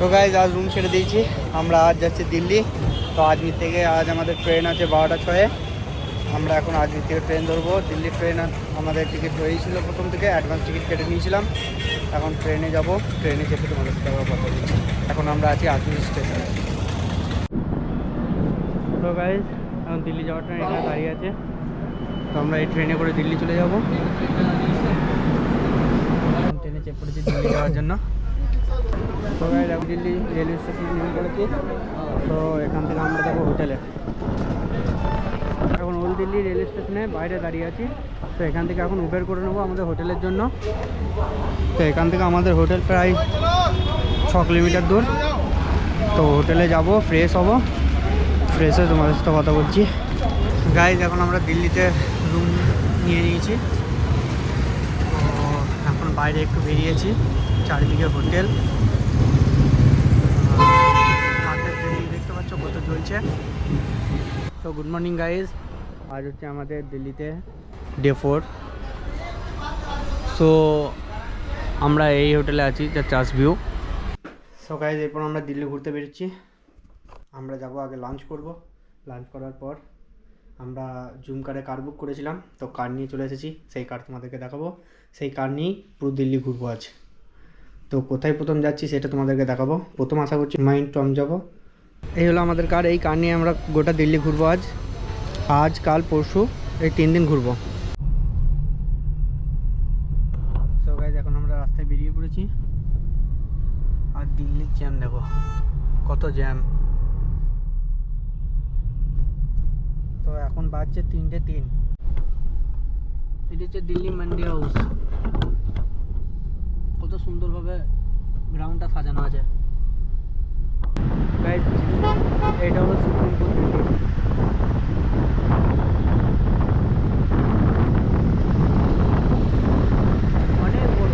তো গাইজ আজ রুম ছেড়ে দিয়েছি, আমরা আজ যাচ্ছি দিল্লি। তো আজমির থেকে আজ আমাদের ট্রেন আছে 12টা 6-এ। আমরা এখন আজমির থেকে ট্রেন ধরবো। দিল্লি ট্রেন আমাদের টিকিট হয়েছিল, প্রথম থেকে অ্যাডভান্স টিকিট কেটে নিয়েছিলাম। এখন ট্রেনে যাব, ট্রেনে চেপে তোমাদের সাথে আবার কথা বলছি। এখন আমরা আছি আজমির স্টেশনে। তো গাইজ এখন দিল্লি যাওয়ার ট্রেন এখানে দাঁড়িয়ে আছে। তো আমরা এই ট্রেনে করে দিল্লি চলে যাব। ট্রেনে চেপে পড়েছি দিল্লি যাওয়ার জন্য। তো গাইজ এখন দিল্লি রেলওয়ে স্টেশনে নেমে পড়েছি। তো এখান থেকে আমরা যাবো হোটেলে। এখন ওল্ড দিল্লি রেলওয়ে স্টেশনে বাইরে দাঁড়িয়ে আছি। তো এখান থেকে এখন উবের করে নেবো আমাদের হোটেলের জন্য। তো এখান থেকে আমাদের হোটেল প্রায় 6 কিলোমিটার দূর। তো হোটেলে যাব, ফ্রেশ হব, ফ্রেশ হয়ে তোমাদের সাথে কথা বলছি। গাইজ এখন আমরা দিল্লিতে রুম নিয়ে নিয়েছি। তো এখন বাইরে একটু বেরিয়েছি, চারিদিকে হোটেল, দেখতে পাচ্ছ কত চলছে। তো গুড মর্নিং গাইজ, আজ হচ্ছে আমাদের দিল্লিতে ডে 4। সো আমরা এই হোটেলে আছি, যা চার্চ ভিউ। সো গাইজ এরপর আমরা দিল্লি ঘুরতে বেরোচ্ছি। আমরা যাব, আগে লাঞ্চ করব। লাঞ্চ করার পর আমরা জুম কারে কার বুক করেছিলাম, তো কার নিয়ে চলে এসেছি। সেই কার তোমাদেরকে দেখাবো। সেই কার নিয়েই পুরো দিল্লি ঘুরবো আজ। তো কোথায় প্রথম যাচ্ছি সেটা তোমাদেরকে দেখাবো। প্রথম আশা করছি হুমায়ুন টম্ব যাব। এই হলো আমাদের কার। এই কার নিয়ে আমরা গোটা দিল্লি ঘুরবো আজ কাল পরশু, এই 3 দিন ঘুরবো। সো গাইজ এখন আমরা রাস্তায় বেরিয়ে পড়েছি। আর দিল্লির জ্যাম দেখো, কত জ্যাম। তো এখন বাজছে 3টে 3। এটা হচ্ছে দিল্লি মান্ডি হাউস। কত সুন্দরভাবে গ্রাউন্ডটা সাজানো আছে। গাইজ এটা হলো সুপ্রিম কোর্ট বিল্ডিং। অনেক বড়।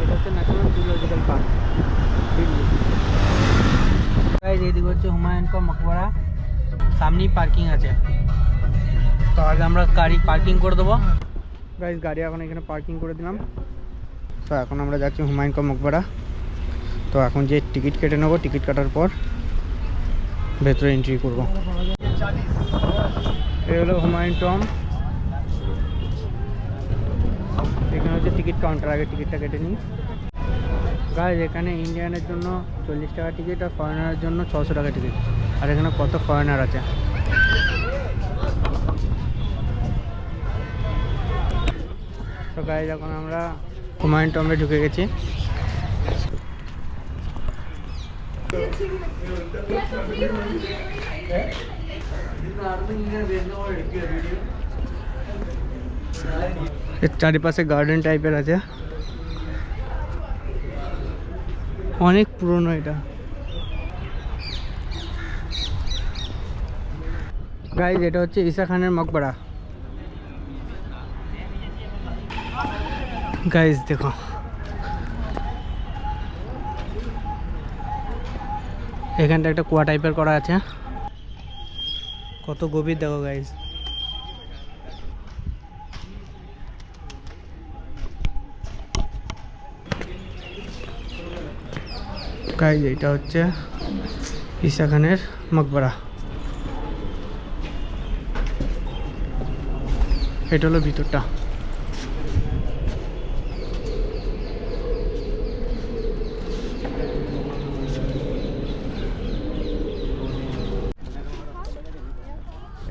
এটা হচ্ছে national zoological park Delhi. Guys এদিকে হচ্ছে হুমায়ুন কা মকবরা, সামনেই পার্কিং আছে। তো আগে আমরা গাড়ি পার্কিং করে দেবো। গাইজ গাড়ি এখন এখানে পার্কিং করে দিলাম। তো এখন আমরা যাচ্ছি হুমায়ুন কা মকবরা। তো এখন যে টিকিট কেটে নেবো, টিকিট কাটার পর ভেতরে এন্ট্রি করব। এই হলো হুমায়ুন টম্ব। এখানে হচ্ছে টিকিট কাউন্টার, আগে টিকিটটা কেটে নিই। গাইজ এখানে ইন্ডিয়ানের জন্য 40 টাকা টিকিট, আর ফরেনারের জন্য 600 টাকা টিকিট। আর এখানে কত ফরেনার আছে। তো গাইজ এখন আমরা হুমায়ুন টম্বে ঢুকে গেছি। এর চারিপাশে গার্ডেন টাইপের আছে, অনেক পুরনো এটা। গাইজ এটা হচ্ছে ঈসা খানের মকবরা। গাইজ দেখো, এখানটা একটা কুয়া টাইপের করা আছে, কত গভীর দেখো গাইজ। গাইজ এটা হচ্ছে ঈসা খানের মকবরা। এটা হলো ভিতরটা।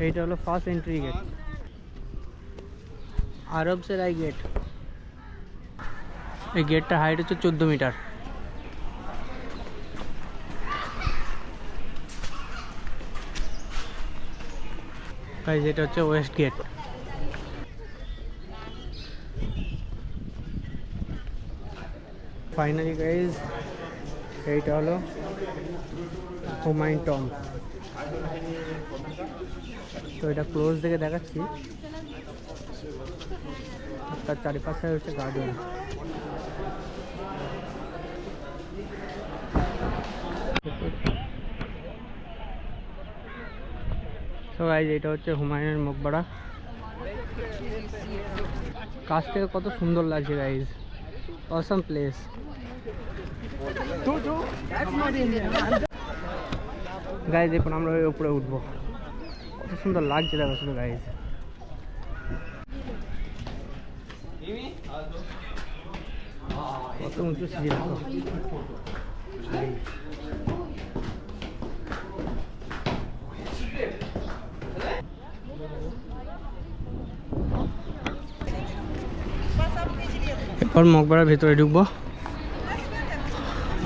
এইটা হলো ফার্স্ট এন্ট্রি গেট, আরব সেরাই গেট। এই গেটটার হাইট হচ্ছে 14 মিটার। গাইজ এটা হচ্ছে ওয়েস্ট গেট। ফাইনালি গাইজ এইটা হলো হুমায়ুন টম্ব। তো এটা ক্লোজ থেকে দেখাচ্ছি। তার চারিপাশে হচ্ছে গার্ডেন। সো গাইজ এটা হচ্ছে হুমায়ুনের মকবরা। কাছ থেকে কত সুন্দর লাগছে গাইজ, অসাম প্লেস। গাইজ দেখুন আমরা ওই উপরে উঠবো, কত সুন্দর লাগছে দেখো শুধু গাইজ। কত উঁচু সিঁড়ি দেখো। এরপর মকবরার ভেতরে ঢুকবো,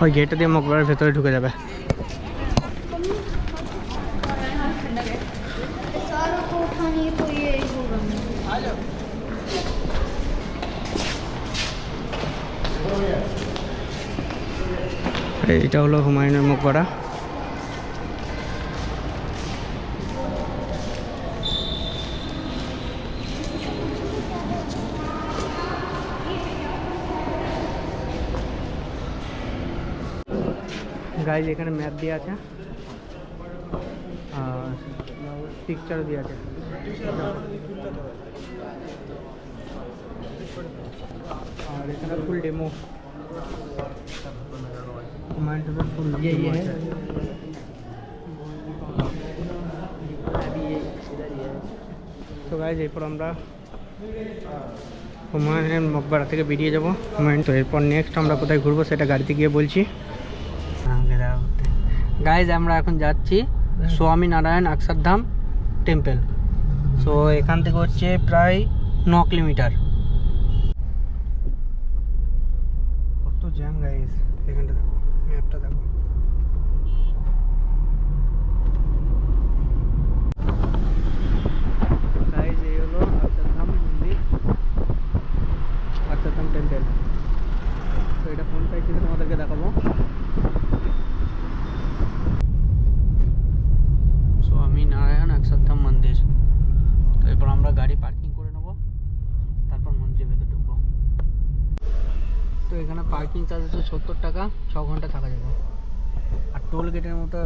ওই গেটটা দিয়ে মকবরার ভেতরে ঢুকে যাবে। এটা হলো হুমায়ুনের মকবরা। গাইজ এখানে ম্যাপ দিয়ে আছে আর পিকচারও দিয়ে আছে। और इतना फुल डेमो कमांड पे फुल ये है তো গাইজ এরপর আমরা হুমায়ুনের মকবরা থেকে বেরিয়ে যাবো হুমায়ুন। তো এরপর নেক্সট আমরা কোথায় ঘুরবো সেটা গাড়িতে গিয়ে বলছি। গাইজ আমরা এখন যাচ্ছি স্বামীনারায়ণ অক্ষরধাম টেম্পল। সো এখান থেকে হচ্ছে প্রায় 9 কিলোমিটার। কত জ্যাম গাইজ, এখানটা দেখো, ম্যাপটা দেখো। গাইজ এই হলো অক্ষরধাম মন্দির, অক্ষরধাম টেম্পল। তো এটা কোন সাইড থেকে তোমাদেরকে দেখাবো। স্বামীনারায়ণ অক্ষরধাম মন্দির। তো এরপর আমরা গাড়ি পার্কিং করে নেবো, তারপর মন্দিরের ভেতর ঢুকবো। তো এখানে পার্কিং চার্জ হচ্ছে 70 টাকা, 6 ঘন্টা থাকা যাবে। আর টোল গেটের মতো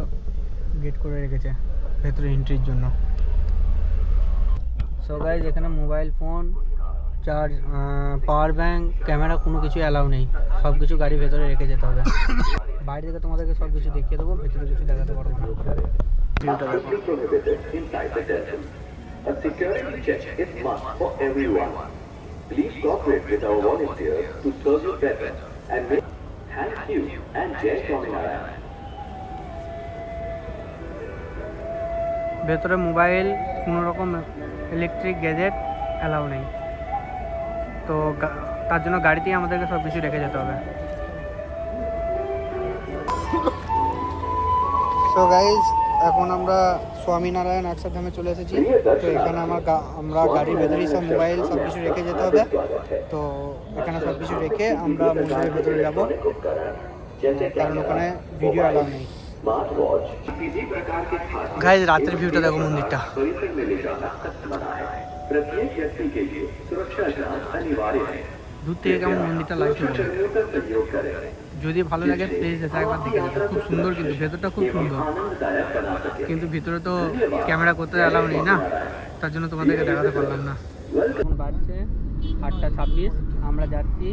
গেট করে রেখেছে ভেতরে এন্ট্রির জন্য। সো গাইজ এখানে mobile phone, charge, power bank, camera কোনো কিছু অ্যালাউ নেই, সব কিছু গাড়ির ভেতরে রেখে যেতে হবে। বাইরে থেকে তোমাদেরকে সব কিছু দেখিয়ে দেবো, ভেতরে কিছু দেখাতে পারবো না। A security check is must for everyone. Please cooperate with our volunteers to serve you better and thank you and Jai Swaminarayan. ভেতরে মোবাইল, কোনো রকম ইলেকট্রিক গ্যাজেট অ্যালাউ নেই। তো তার জন্য গাড়িতেই আমাদেরকে সব কিছু রেখে যেতে হবে। সো গাইজ এখন আমরা স্বামীনারায়ণ অক্ষরধামে চলে এসেছি। তো এখানে আমরা গাড়ির ভেতরেই সব মোবাইল সব কিছু রেখে যেতে হবে। তো এখানে সব কিছু রেখে আমরা মন্দিরের ভেতরে যাবো, কারণ ওখানে ভিডিও অ্যালাউ নেই। গাইজ রাতের ভিউটা দেখো মন্দিরটা। দূর থেকে কেমন মন্দিরটা লাগছে, যদি ভালো লাগে প্লিজ এসে একবার দেখে যাবে। খুব সুন্দর, কিন্তু ভেতরটা খুব সুন্দর, কিন্তু ভিতরে তো ক্যামেরা করতে অ্যালাউ নেই না, তার জন্য তোমাদেরকে দেখাতে পারলাম না। এখন বাজছে 8:26, আমরা যাচ্ছি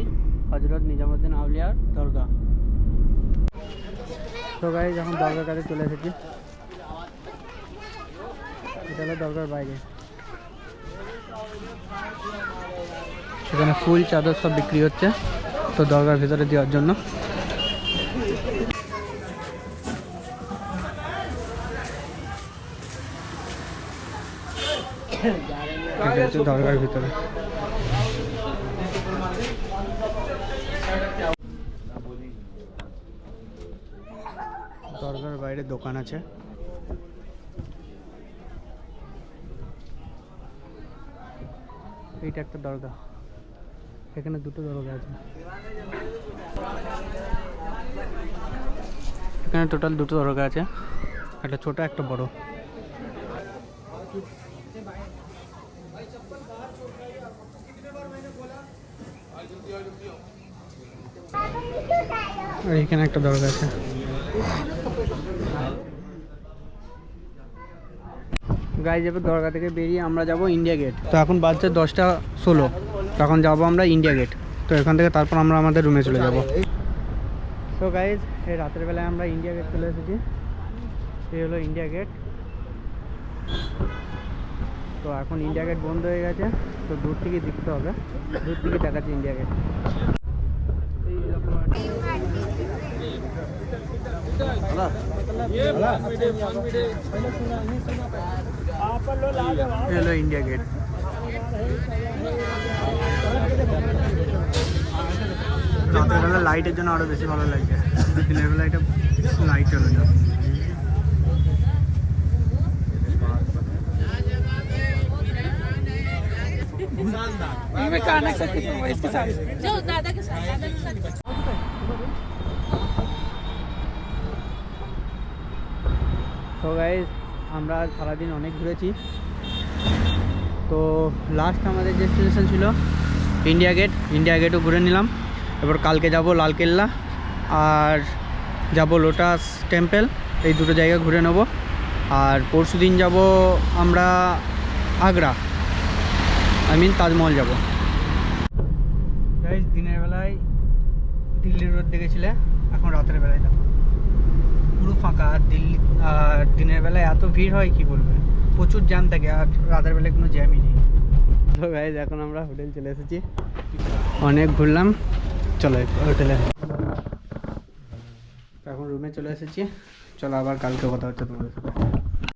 হজরত নিজামুদ্দিন আউলিয়ার দরগা। তো গাইজ এখন দরগার কাছে চলে এসেছি, এটা হলো দরগার বাইরে। সেখানে ফুল চাদর সব বিক্রি হচ্ছে, তো দরগার ভিতরে দেওয়ার জন্য। দরগার ভিতরে দরগার বাইরে দোকান আছে। এইটা একটা দরগা, এখানে দুটো দরগা আছে। এখানে টোটাল দুটো দরগা আছে, একটা ছোট একটা বড়। আর এখানে একটা দরগা আছে। গাইজ এবার দরগা থেকে বেরিয়ে আমরা যাব ইন্ডিয়া গেট। তো এখন বাজছে 10:16, তখন যাব আমরা ইন্ডিয়া গেট। তো এখান থেকে তারপর আমরা আমাদের রুমে চলে যাব। তো গাইজ এই রাতের বেলায় আমরা ইন্ডিয়া গেট চলে এসেছি। এই হলো ইন্ডিয়া গেট। তো এখন ইন্ডিয়া গেট বন্ধ হয়ে গেছে, তো দূর থেকে দেখতে হবে, দূর থেকে দেখাচ্ছে ইন্ডিয়া গেট। হলো ইন্ডিয়া গেট। রাতের বেলা লাইটের জন্য আরো বেশি ভালো লাগছে, দিনের বেলা এটা লাইট চলে না। তো গাইজ আমরা সারাদিন অনেক ঘুরেছি। তো লাস্ট আমাদের ডেস্টিনেশন ছিল ইন্ডিয়া গেট। ইন্ডিয়া গেটও ঘুরে নিলাম। এবার কালকে যাব লালকেল্লা আর যাব লোটাস টেম্পল, এই দুটো জায়গা ঘুরে নেব। আর পরশু দিন যাব আমরা আগ্রা, তাজমহল যাব। গাইজ দিনের বেলায় দিল্লির রোড দেখেছিলে, এখন রাতের বেলায় দেখো পুরো ফাঁকা। আর দিনের বেলায় এত ভিড় হয় কি বলবে, প্রচুর জ্যাম থাকে, আর রাতের বেলায় কোনো জ্যামই নেই। তো গাইজ এখন আমরা হোটেল চলে এসেছি, অনেক ঘুরলাম, চলো হোটেলে। এখন রুমে চলে এসেছি, চলো আবার কালকে কথা হচ্ছে তোমাদের সাথে।